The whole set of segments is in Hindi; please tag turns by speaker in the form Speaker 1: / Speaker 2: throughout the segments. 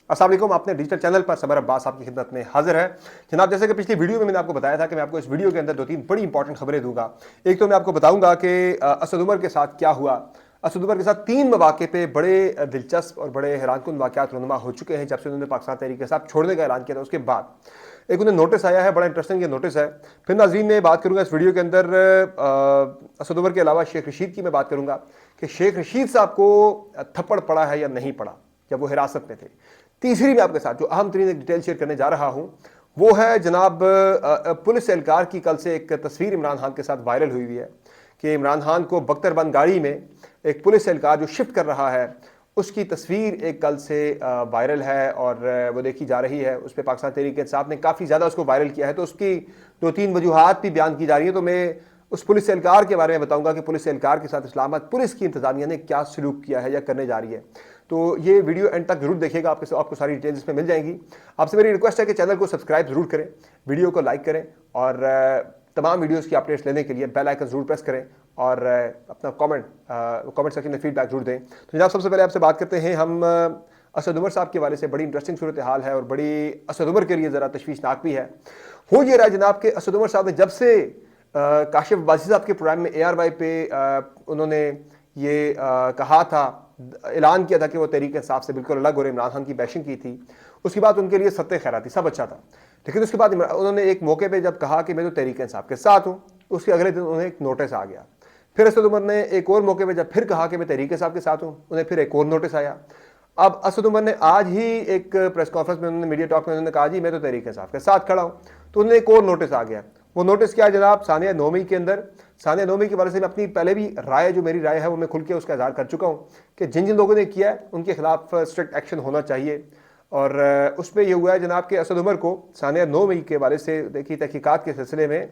Speaker 1: अस्सलाम वालेकुम, आपने डिजिटल चैनल पर समर अब्बास आपकी खिदमत में हाजिर है। जनाब, जैसे कि पिछली वीडियो में मैंने आपको बताया था कि मैं आपको इस वीडियो के अंदर 2-3 बड़ी इंपॉर्टेंट खबरें दूंगा। एक तो मैं आपको बताऊंगा कि असद उमर के साथ क्या हुआ। असद उमर के साथ 3 मौके पे बड़े दिलचस्प और बड़े हैरानकुन वाक़यात रुनुमा हो चुके हैं जब से उन्होंने पाकिस्तान तहरीक इंसाफ छोड़ने का ऐलान किया था। उसके बाद एक उन्हें नोटिस आया है, बड़ा इंटरेस्टिंग ये नोटिस है। फिर नाज़रीन मैं बात करूंगा इस वीडियो के अंदर असद उमर के अलावा शेख रशीद की मैं बात करूंगा कि शेख रशीद साहब को थप्पड़ पड़ा है या नहीं पड़ा जब वो हिरासत में थे। तीसरी मैं आपके साथ जो अहम तरीन एक डिटेल शेयर करने जा रहा हूं वो है जनाब पुलिस एहलकार की कल से एक तस्वीर इमरान खान के साथ वायरल हुई है कि इमरान खान को बख्तरबंद गाड़ी में एक पुलिस एहलकार जो शिफ्ट कर रहा है उसकी तस्वीर एक कल से वायरल है और वो देखी जा रही है। उस पर पाकिस्तान तहरीक इंसाफ ने काफ़ी ज़्यादा उसको वायरल किया है, तो उसकी 2-3 वजूहात भी बयान की जा रही है। तो मैं उस पुलिस एहलकार के बारे में बताऊंगा कि पुलिस एहलकार के साथ इस्लामाबाद पुलिस की इंतजामिया ने क्या सलूक किया है या करने जा रही है। तो ये वीडियो एंड तक जरूर देखिएगा, आपको सारी डिटेल्स इसमें मिल जाएंगी। आपसे मेरी रिक्वेस्ट है कि चैनल को सब्सक्राइब जरूर करें, वीडियो को लाइक करें और तमाम वीडियोस की अपडेट्स लेने के लिए बेल आइकन जरूर प्रेस करें और अपना कमेंट सेक्शन में फीडबैक जरूर दें। तो जनाब, सबसे पहले आपसे बात करते हैं हम असद उमर साहब के हवाले से। बड़ी इंटरेस्टिंग सूरत हाल है और बड़ी असद उमर के लिए ज़रा तशवीशनाक भी है। हो ये रहा जनाब के असद उमर साहब ने जब से काशिफ अब्बासी साहब के प्रोग्राम में ARY पे उन्होंने ये कहा था, ऐलान किया था कि वो तहरीक इंसाफ से बिल्कुल अलग और इमरान खान की बैशिंग की थी, उसके बाद उनके लिए सत्ते खैरा थी, सब अच्छा था। लेकिन उसके बाद उन्होंने एक मौके पे जब कहा कि मैं तो तहरीक इंसाफ के साथ हूँ, उसके अगले दिन उन्हें एक नोटिस आ गया। फिर असद उमर ने एक और मौके पे जब फिर कहा कि मैं तहरीक इंसाफ के साथ हूँ, उन्हें फिर एक और नोटिस आया। अब असद उमर ने आज ही एक प्रेस कॉन्फ्रेंस में उन्होंने मीडिया टॉक में उन्होंने कहा जी मैं तो तहरीक इंसाफ के साथ खड़ा हूँ। तो उन्हें एक और नोटिस आ गया। वो नोटिस क्या है जनाब, सानिया नौमी के अंदर, सानिया नौमी के बारे में अपनी पहले भी राय, जो मेरी राय है वो मैं खुल के उसका इजहार कर चुका हूँ कि जिन जिन लोगों ने किया है उनके खिलाफ स्ट्रिक्ट एक्शन होना चाहिए। और उसमें यह हुआ है जनाब के असद उमर को सानिया नौमी के बारे से देखिए तहकीकात के सिलसिले में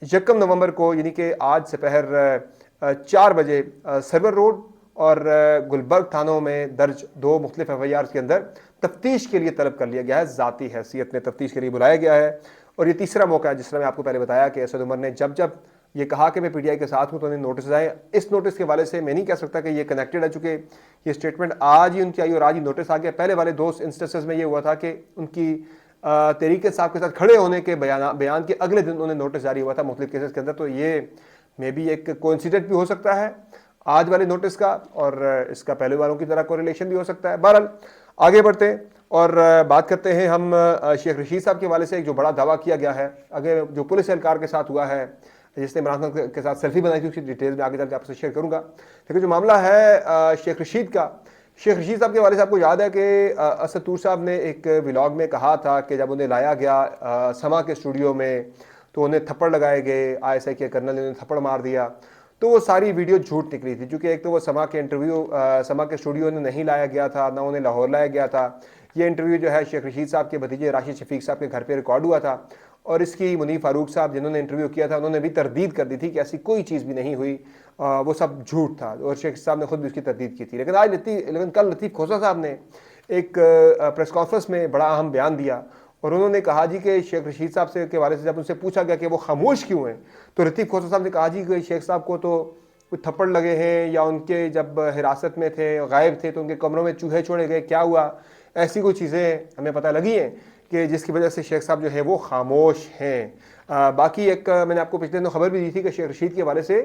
Speaker 1: 1 नवंबर को यानी कि आज दोपहर 4 बजे सर्वर रोड और गुलबर्ग थानों में दर्ज 2 मुख्तलिफ FIR के अंदर तफ्तीश के लिए तलब कर लिया गया है। ज़ाती हैसियत में तफ्तीश के लिए बुलाया गया है। और ये तीसरा मौका है जिस तरह मैं आपको पहले बताया कि असद उमर ने जब जब ये कहा कि मैं PTI के साथ हूँ तो उन्हें नोटिस आए। इस नोटिस के वाले से मैं नहीं कह सकता कि ये कनेक्टेड है, चूँकि ये स्टेटमेंट आज ही उनकी आई और आज ही नोटिस आ गया। पहले वाले 2 इंस्टेंसेस में ये हुआ था कि उनकी तहरीक इंसाफ के साथ खड़े होने के बयान के अगले दिन उन्हें नोटिस जारी हुआ था मुख्तलिफ केसेस के अंदर। तो ये मे भी एक कोइंसिडेंट भी हो सकता है आज वाले नोटिस का और इसका पहले वालों की तरह कोरिलेशन भी हो सकता है। बहरहाल आगे बढ़ते हैं और बात करते हैं हम शेख रशीद साहब के हवाले से। एक जो बड़ा दावा किया गया है आगे जो पुलिस एहलकार के साथ हुआ है जिसने इमरान खान के साथ सेल्फी बनाई थी, उसकी डिटेल्स में आगे चलकर आपसे शेयर करूंगा। लेकिन जो मामला है शेख रशीद का, शेख रशीद साहब के हवाले से आपको याद है कि असद तूर साहब ने एक व्लॉग में कहा था कि जब उन्हें लाया गया समा के स्टूडियो में तो उन्हें थप्पड़ लगाए गए, ISI के कर्नल ने उन्हें थप्पड़ मार दिया। तो वो सारी वीडियो झूठ निकली थी, क्योंकि एक तो वो समा के स्टूडियो में नहीं लाया गया था, ना उन्हें लाहौर लाया गया था। ये इंटरव्यू जो है शेख रशीद साहब के भतीजे राशिद शफीक साहब के घर पे रिकॉर्ड हुआ था और इसकी मुनीफ फारूक साहब जिन्होंने इंटरव्यू किया था उन्होंने भी तरदीद कर दी थी कि ऐसी कोई चीज़ भी नहीं हुई, वो सब झूठ था और शेख साहब ने खुद भी उसकी तरदीद की थी। लेकिन कल लतीफ़ खोसा साहब ने एक प्रेस कॉन्फ्रेंस में बड़ा अहम बयान दिया और उन्होंने कहा जी कि शेख रशीद साहब से के बारे से जब उनसे पूछा गया कि वो खामोश क्यों हैं, तो लतीफ़ खोसा साहब ने कहा जी कि शेख साहब को तो कुछ थप्पड़ लगे हैं या उनके जब हिरासत में थे गायब थे तो उनके कमरों में चूहे छोड़े गए, क्या हुआ, ऐसी कोई चीज़ें हमें पता लगी हैं कि जिसकी वजह से शेख साहब जो है वो खामोश हैं। बाकी एक मैंने आपको पिछले दिनों खबर भी दी थी कि शेख रशीद के हवाले से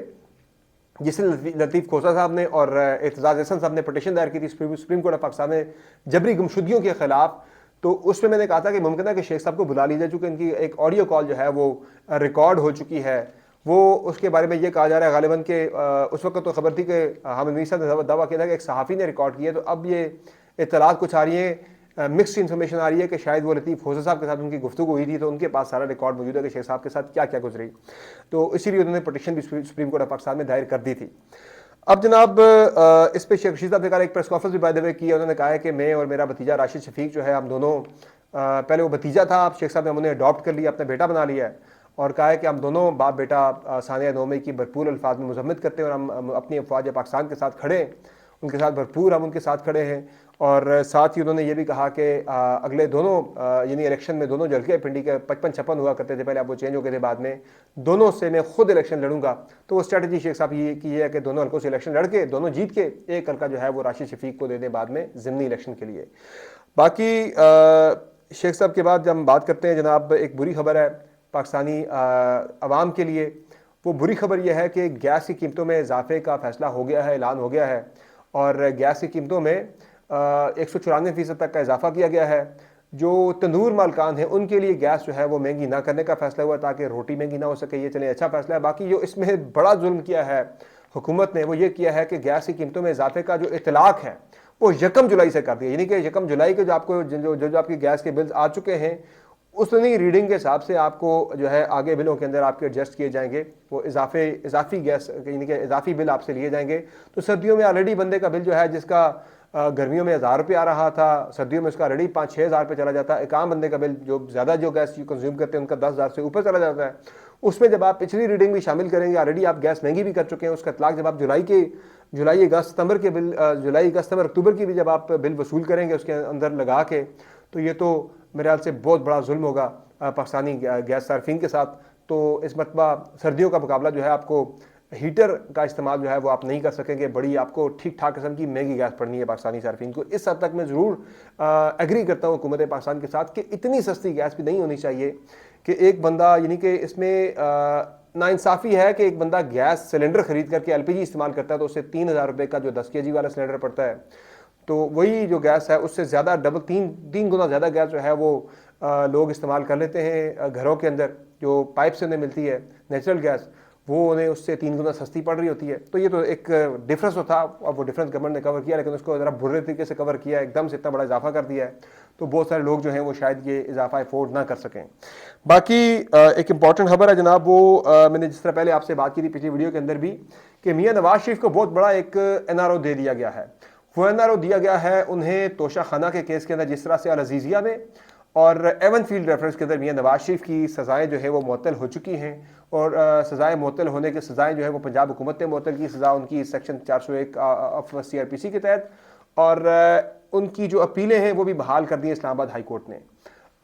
Speaker 1: जिससे लतीफ़ खोसा साहब ने और एतजाज़ एहसन साहब ने पटिशन दायर की थी सुप्रीम कोर्ट ऑफ पाकिस्तान में जबरी गुमशुदगियों के खिलाफ। तो उसमें मैंने कहा था कि मुमकिन है कि शेख साहब को बुला लीजिए, चूँकि इनकी एक ऑडियो कॉल जो है वो रिकॉर्ड हो चुकी है। वो उसके बारे में ये कहा जा रहा है गालिबन के उस वक्त तो खबर थी कि हामिद मीर साहब ने दावा किया था कि एक सहाफ़ी ने रिकॉर्ड किया। तो अब ये इत्तलात कुछ आ रही है, मिक्स्ड इन्फॉर्मेशन आ रही है कि शायद वो लतीफ़ खोसा साहब के साथ उनकी गुफ्तगू हुई थी तो उनके पास सारा रिकॉर्ड मौजूद है कि शेख साहब के साथ क्या क्या गुजरी। तो इसीलिए उन्होंने पटिशन भी सुप्रीम कोर्ट ऑफ पाकिस्तान में दायर कर दी थी। अब जनाब इस पर शेख रशीद साहब ने एक प्रेस कॉन्फ्रेंस भी बाय द वे की। उन्होंने कहा है कि मैं और मेरा भतीजा राशिद शफीक जो है हम दोनों पहले वो भतीजा था, अब शेख साहब ने उन्हें अडॉप्ट कर लिया, अपना बेटा बना लिया है और कहा है कि हम दोनों बाप बेटा सानिया नौमी की भरपूर अल्फाज में मजम्मत करते हैं और हम अपनी अफवाज पाकिस्तान के साथ खड़े हैं, उनके साथ भरपूर हम उनके साथ खड़े हैं और साथ ही उन्होंने ये भी कहा कि अगले दोनों यानी इलेक्शन में दोनों जलके पिंडी के 55-56 हुआ करते थे पहले, अब वो चेंज हो गए थे बाद में, दोनों से मैं खुद इलेक्शन लड़ूंगा। तो वो स्ट्रैटेजी शेख साहब ये की है कि दोनों हल्कों से इलेक्शन लड़के दोनों जीत के एक हल्का जो है वो राशिद शफीक को दे दें बाद में ज़िमनी इलेक्शन के लिए। बाकी शेख साहब के बाद जब हम बात करते हैं जनाब, एक बुरी खबर है पाकिस्तानी अवाम के लिए। वो बुरी खबर यह है कि गैस की कीमतों में इजाफे का फैसला हो गया है, ऐलान हो गया है, और गैस की कीमतों में 194% तक का इजाफा किया गया है। जो तंदूर मालकान हैं उनके लिए गैस जो है वो महंगी ना करने का फैसला हुआ ताकि रोटी महंगी ना हो सके। ये चले अच्छा फैसला है। बाकी जो इसमें बड़ा जुल्म किया है हुकूमत ने वो ये किया है कि गैस की कीमतों में इजाफे का जो इतलाक है वो 1 जुलाई से कर दिया, यानी कि 1 जुलाई के जो आपको जो आपकी गैस के बिल्स आ चुके हैं उतनी रीडिंग के हिसाब से आपको जो है आगे बिलों के अंदर आपके एडजस्ट किए जाएंगे। वो इजाफी गैस यानी कि इजाफी बिल आपसे लिए जाएंगे। तो सर्दियों में ऑलरेडी बंदे का बिल जो है जिसका गर्मियों में 1000 रुपये आ रहा था, सर्दियों में उसका ऑलरेडी 5-6 हज़ार रुपये चला जाता है। एक आम बंदे का बिल जो ज़्यादा जो गैस कंज्यूम करते हैं उनका 10,000 से ऊपर चला जाता है। उसमें जब आप पिछली रीडिंग भी शामिल करेंगे, ऑलरेडी आप गैस महंगी भी कर चुके हैं, उसका इतलाक जब आप जुलाई अगस्त सितंबर के बिल जुलाई अगस्त सितंबर अक्टूबर की भी जब आप बिल वसूल करेंगे उसके अंदर लगा के, तो ये तो मेरे ख्याल से बहुत बड़ा जुल्म होगा पाकिस्तानी गैस सार्फिन के साथ। तो इस मरतबा सर्दियों का मुकाबला जो है आपको हीटर का इस्तेमाल जो है वो आप नहीं कर सकेंगे। बड़ी आपको ठीक ठाक किस्म की महंगी गैस पड़नी है पाकिस्तानी सार्फिन को। इस हद तक मैं ज़रूर एग्री करता हूँ हुकूमत पाकिस्तान के साथ कि इतनी सस्ती गैस भी नहीं होनी चाहिए कि एक बंदा, यानी कि इसमें नाइंसाफ़ी है कि एक बंदा गैस सिलेंडर खरीद करके LPG इस्तेमाल करता है तो उससे 3,000 रुपये का जो 10 kg वाला सिलेंडर पड़ता है, तो वही जो गैस है उससे ज़्यादा डबल तीन गुना ज़्यादा गैस जो है वो लोग इस्तेमाल कर लेते हैं घरों के अंदर। जो पाइप से उन्हें मिलती है नेचुरल गैस, वो उन्हें उससे 3 गुना सस्ती पड़ रही होती है। तो ये तो एक डिफरेंस तो था, अब वो डिफरेंस गवर्नमेंट ने कवर किया, लेकिन उसको ज़रा बुरे तरीके से कवर किया, एकदम से इतना बड़ा इजाफा कर दिया है। तो बहुत सारे लोग जो हैं वो शायद ये इजाफा अफोर्ड ना कर सकें। बाकी एक इंपॉर्टेंट खबर है जनाब, वो मैंने जिस तरह पहले आपसे बात की थी पिछली वीडियो के अंदर भी, कि मियाँ नवाज शरीफ को बहुत बड़ा एक NRO दे दिया गया है। वो NRO दिया गया है उन्हें तोशा खाना के केस के अंदर, जिस तरह से अल अजीज़िया में और एवन फील्ड रेफरेंस के अंदर मियाँ नवाज शरीफ की सज़ाएँ जो है वो मुअत्तल हो चुकी हैं। और सज़ाएँ मुअत्तल होने की सज़ाएँ जो है वो पंजाब हुकूमत ने मुअत्तल की सज़ा उनकी सेक्शन 401 ऑफ CRPC के तहत, और उनकी जो अपीलें हैं वो भी बहाल कर दी इस्लामाबाद हाई कोर्ट ने।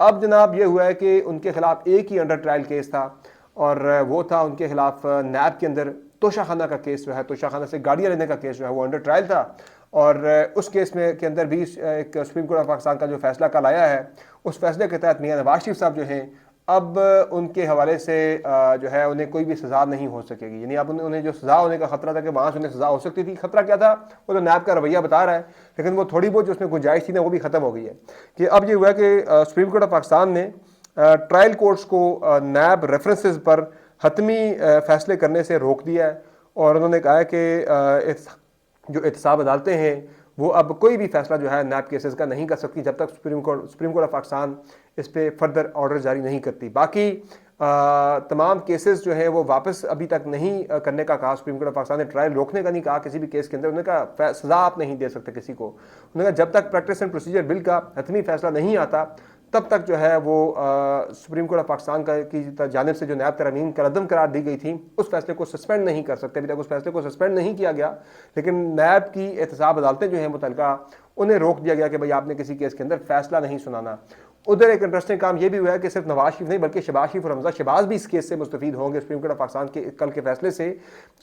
Speaker 1: अब जनाब ये हुआ है कि उनके खिलाफ एक ही अंडर ट्रायल केस था, और वो था उनके खिलाफ नैब के अंदर तोशाखाना का केस जो है, तोशाखाना से गाड़ियाँ लेने का केस जो है वो अंडर ट्रायल था। और उस केस में के अंदर भी एक सुप्रीम कोर्ट ऑफ पाकिस्तान का जो फैसला कल आया है, उस फैसले के तहत मियाँ नवाज शरीफ साहब जो हैं अब उनके हवाले से जो है उन्हें कोई भी सज़ा नहीं हो सकेगी। यानी अब उन्हें जो सज़ा होने का खतरा था कि वहाँ से उन्हें सज़ा हो सकती थी, खतरा क्या था वो तो नैब का रवैया बता रहा है, लेकिन वो थोड़ी बहुत जो उसमें गुंजाइश थी ना वो भी ख़त्म हो गई है। कि अब ये हुआ कि सुप्रीम कोर्ट ऑफ पाकिस्तान ने ट्रायल कोर्ट्स को नैब रेफरेंसेस पर हतमी फैसले करने से रोक दिया है, और उन्होंने कहा है कि जो एहतसाब अदालतें हैं वो अब कोई भी फैसला जो है नैब केसेस का नहीं कर सकती जब तक सुप्रीम कोर्ट ऑफ पाकिस्तान इस पर फर्दर ऑर्डर जारी नहीं करती। बाकी तमाम केसेस जो है वो वापस अभी तक नहीं करने का कहा सुप्रीम कोर्ट ऑफ पाकिस्तान ने, ट्रायल रोकने का नहीं कहा किसी भी केस के अंदर। उन्होंने कहा सज़ा आप नहीं दे सकते किसी को। उन्होंने कहा जब तक प्रैक्टिस एंड प्रोसीजर बिल का हतमी फैसला नहीं आता तब तक जो है वो सुप्रीम कोर्ट ऑफ पाकिस्तान की जानिब से जो नैब तरमीम का रद्दम करार दी गई थी उस फैसले को सस्पेंड नहीं कर सकते। अभी तक उस फैसले को सस्पेंड नहीं किया गया, लेकिन नैब की एहतसाब अदालतें जो हैं मुतल्लिका उन्हें रोक दिया गया कि भाई आपने किसी केस के अंदर फैसला नहीं सुनाना। उधर एक इंटरेस्टिंग काम यह भी हुआ है कि सिर्फ नवाज शरीफ नहीं बल्कि शहबाज शरीफ और हमजा शहबाज भी इस केस से मुस्तफीद होंगे सुप्रीम कोर्ट ऑफ पाकिस्तान के कल के फैसले से,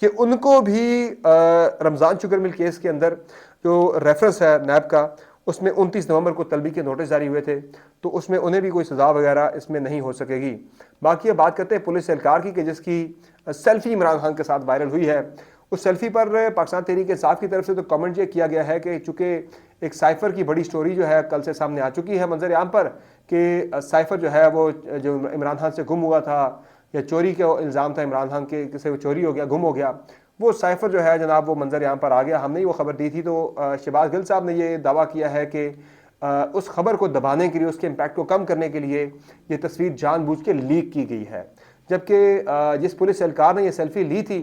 Speaker 1: कि उनको भी रमज़ान शुगर मिल केस के अंदर जो रेफरेंस है नैब का उसमें 29 नवंबर को तलबी के नोटिस जारी हुए थे, तो उसमें उन्हें भी कोई सज़ा वगैरह इसमें नहीं हो सकेगी। बाकी अब बात करते हैं पुलिस एहलकार की कि जिसकी सेल्फी इमरान खान के साथ वायरल हुई है। उस सेल्फी पर पाकिस्तान तहरीक इंसाफ की तरफ से तो कमेंट ये किया गया है कि चूँकि एक साइफर की बड़ी स्टोरी जो है कल से सामने आ चुकी है मंजर आम पर, कि साइफर जो है वो जो इमरान खान से गुम हुआ था या चोरी का इल्ज़ाम था इमरान खान के से वो चोरी हो गया, गुम हो गया, वो साइफर जो है जनाब वो मंजर आम पर आ गया। हमने वो खबर दी थी, तो शहबाज गिल साहब ने ये दावा किया है कि उस खबर को दबाने के लिए, उसके इम्पैक्ट को कम करने के लिए ये तस्वीर जानबूझ के लीक की गई है। जबकि जिस पुलिस एहलकार ने ये सेल्फी ली थी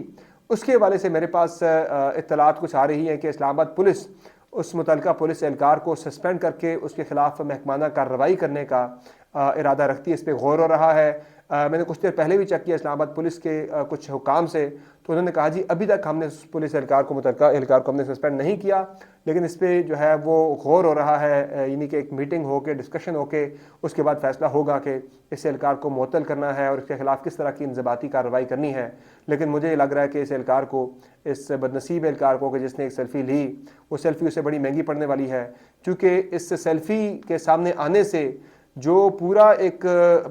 Speaker 1: उसके हवाले से मेरे पास इत्तलात कुछ आ रही हैं कि इस्लामाबाद पुलिस उस मुतल्लिका पुलिस एहलकार को सस्पेंड करके उसके खिलाफ महकमाना कार्रवाई करने का इरादा रखती है, इस पर गौर हो रहा है। मैंने कुछ देर पहले भी चेक किया इस्लामाबाद पुलिस के कुछ हुकाम से, तो उन्होंने कहा जी अभी तक हमने पुलिस एहलकार को मुतल्लिका एहलकार को हमने सस्पेंड नहीं किया, लेकिन इस पर जो है वो गौर हो रहा है, यानी कि एक मीटिंग हो के डिस्कशन हो के उसके बाद फैसला होगा कि इस एहलकार को मुअत्तल करना है और इसके खिलाफ किस तरह की इंज़बाती कार्रवाई करनी है। लेकिन मुझे लग रहा है कि इस एहलकार को, इस बदनसीब एहलकार को कि जिसने एक सेल्फ़ी ली, वो सेल्फ़ी उसे बड़ी महंगी पड़ने वाली है, क्योंकि इस सेल्फ़ी के सामने आने से जो पूरा एक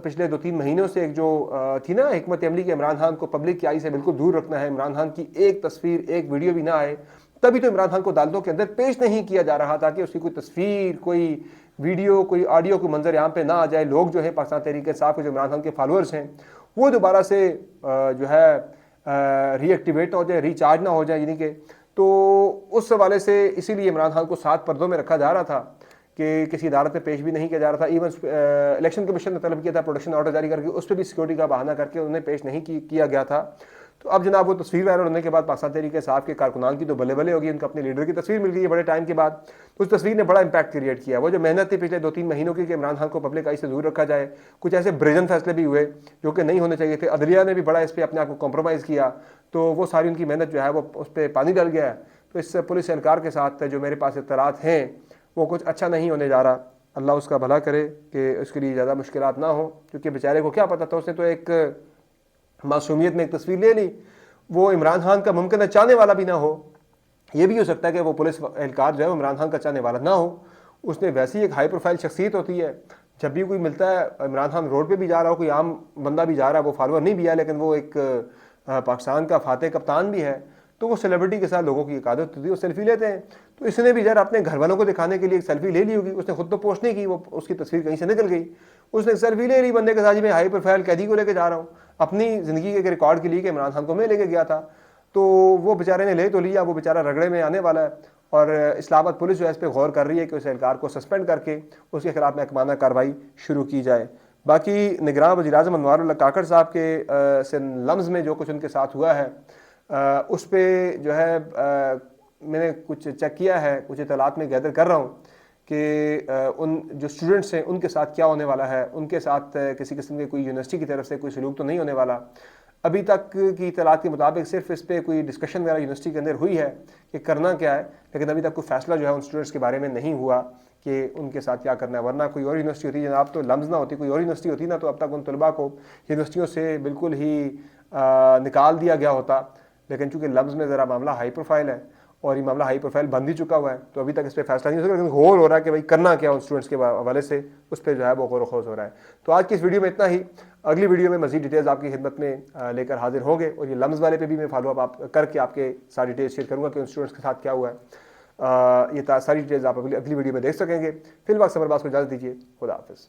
Speaker 1: पिछले 2-3 महीनों से एक जो थी ना हिकमत अमली के इमरान खान को पब्लिक की आई से बिल्कुल दूर रखना है, इमरान खान की एक तस्वीर एक वीडियो भी ना आए, तभी तो इमरान खान को अदालतों के अंदर पेश नहीं किया जा रहा था कि उसकी कोई तस्वीर, कोई वीडियो, कोई ऑडियो, कोई मंजर यहाँ पे ना आ जाए। लोग जो है पाकिस्तान तहरीक इंसाफ के जो इमरान खान के फॉलोअर्स हैं वो दोबारा से जो है रीएक्टिवेट हो जाए, रिचार्ज ना हो जाए, यानी कि तो उस हवाले से इसीलिए इमरान खान को 7 पर्दों में रखा जा रहा था कि किसी अदालत में पेश भी नहीं किया जा रहा था। इवन इलेक्शन कमीशन ने तलब किया था प्रोटेक्शन ऑर्डर जारी करके, उस पर भी सिक्योरिटी का बहाना करके उन्हें पेश नहीं किया गया था। तो अब जनाब वो तस्वीर वायरल होने के बाद पाकिस्तान तहरीक इंसाफ के कारकुनान की तो बल्ले बल्ले होगी, उनका अपने लीडर की तस्वीर मिल गई है बड़े टाइम के बाद। तो उस तस्वीर ने बड़ा इंपैक्ट क्रिएट किया। वो जो मेहनत थी पिछले 2-3 महीनों की कि इमरान खान को पब्लिक आई से दूर रखा जाए, कुछ ऐसे ब्रेजन फैसले भी हुए जो कि नहीं होने चाहिए थे, अदलिया ने भी बड़ा इस पर अपने आप को कॉम्प्रोमाइज़ किया, तो वो सारी उनकी मेहनत जो है वो उस पर पानी डल गया है। तो इस पुलिस एहलकार के साथ जो मेरे पास इत्तलात हैं वो कुछ अच्छा नहीं होने जा रहा। अल्लाह उसका भला करे कि उसके लिए ज़्यादा मुश्किलात ना हो, क्योंकि बेचारे को क्या पता था, उसने तो एक मासूमियत में एक तस्वीर ले ली, वो इमरान खान का मुमकिन है चाहने वाला भी ना हो। ये भी हो सकता है कि वो पुलिस एहलकार जो है वो इमरान खान का चाहने वाला ना हो, उसने वैसी एक हाई प्रोफाइल शख्सियत होती है, जब भी कोई मिलता है, इमरान खान रोड पे भी जा रहा हो, कोई आम बंदा भी जा रहा है, वो फॉलोअर नहीं भी है लेकिन वो एक पाकिस्तान का फातह कप्तान भी है, तो वो सेलिब्रिटी के साथ लोगों की एक आदत होती है, वो सेल्फी लेते हैं। तो इसने भी यार अपने घर वालों को दिखाने के लिए एक सेल्फी ले ली होगी, उसने खुद तो पोस्ट नहीं की, वो उसकी तस्वीर कहीं से निकल गई, उसने एक सेल्फी ले ली बंदे के साथ, जी मैं हाई प्रोफाइल कैदी को लेकर जा रहा हूँ अपनी ज़िंदगी के रिकॉर्ड के लिए कि इमरान खान को मैं लेके गया था। तो वो बेचारे ने ले तो लिया, वो बेचारा रगड़े में आने वाला है, और इस्लामाबाद पुलिस जो है इस पर गौर कर रही है कि उस एहलकार को सस्पेंड करके उसके खिलाफ महकमाना कार्रवाई शुरू की जाए। बाकी निगरान वज़ीर-ए-आज़म अनवारुल्लाह काकड़ साहब के से लम्ज़ में जो कुछ उनके साथ हुआ है, उस पर जो है मैंने कुछ चेक किया है, कुछ इत्तलात में गैदर कर रहा हूँ कि उन जो स्टूडेंट्स हैं उनके साथ क्या होने वाला है, उनके साथ किसी किस्म के कोई यूनिवर्सिटी की तरफ से कोई सलूक तो नहीं होने वाला। अभी तक की इत्तलात के मुताबिक सिर्फ इस पर कोई डिस्कशन वगैरह यूनिवर्सिटी के अंदर हुई है कि करना क्या है, लेकिन अभी तक कोई फैसला जो है उन स्टूडेंट्स के बारे में नहीं हुआ कि उनके साथ क्या करना है। वरना कोई और यूनिवर्सिटी होती जनाब तो लम्ज़ ना होती, कोई और यूनिवर्सिटी होती ना तो अब तक उन तलबा को यूनिवर्सिटियों से बिल्कुल ही निकाल दिया गया होता। लेकिन चूँकि लम्ज़ में ज़रा मामला हाई प्रोफाइल है और ये मामला हाई प्रोफाइल बंद ही चुका हुआ है, तो अभी तक इस पर फैसला नहीं हो सका, लेकिन गौर हो रहा है कि भाई करना क्या उन स्टूडेंट्स के हवाले से, उस पर जो है वो गौर खोज हो रहा है। तो आज की इस वीडियो में इतना ही। अगली वीडियो में मज़ीद डिटेल्स आपकी खिदमत में लेकर हाजिर होंगे, और ये लम्ज़ वाले पे भी मैं फॉलोअप आप करके आपके सारी डिटेल्स शेयर करूँगा कि उन स्टूडेंट्स के साथ क्या हुआ है। ये सारी डिटेल्स आप अगली वीडियो में देख सकेंगे। फिलहाल समरबाज को इजाज़त दीजिए। खुदा हाफ़िज़।